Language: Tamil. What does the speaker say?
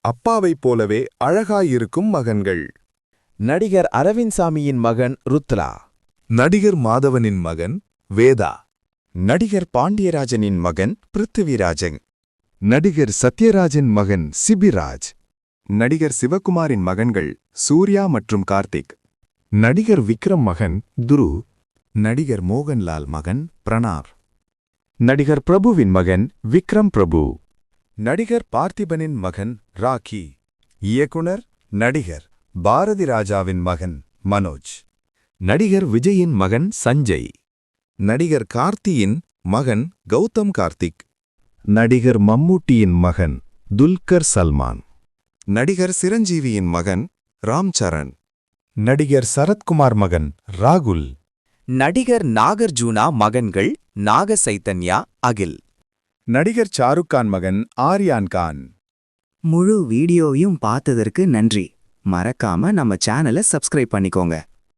அப்பாவைப் போலவே அழகாயிருக்கும் மகன்கள். நடிகர் அரவிந்த் சாமியின் மகன் ருத்ரா. நடிகர் மாதவனின் மகன் வேதா. நடிகர் பாண்டியராஜனின் மகன் பிருத்திவிராஜன். நடிகர் சத்யராஜின் மகன் சிபிராஜ். நடிகர் சிவகுமாரின் மகன்கள் சூர்யா மற்றும் கார்த்திக். நடிகர் விக்ரம் மகன் துரு. நடிகர் மோகன்லால் மகன் பிரணார். நடிகர் பிரபுவின் மகன் விக்ரம் பிரபு. நடிகர் பார்த்திபனின் மகன் ராக்கி. இயக்குனர் நடிகர் பாரதி ராஜாவின் மகன் மனோஜ். நடிகர் விஜயின் மகன் சஞ்சய். நடிகர் கார்த்தியின் மகன் கௌதம் கார்த்திக். நடிகர் மம்மூட்டியின் மகன் துல்கர் சல்மான். நடிகர் சிரஞ்சீவியின் மகன் ராம்சரண். நடிகர் சரத்குமார் மகன் ராகுல். நடிகர் நாகார்ஜுனா மகன்கள் நாக சைத்தன்யா, அகில். நடிகர் ஷாருக்கான் மகன் ஆர்யான் கான். முழு வீடியோவையும் பார்த்ததற்கு நன்றி. மறக்காம நம்ம சேனலை சப்ஸ்கிரைப் பண்ணிக்கோங்க.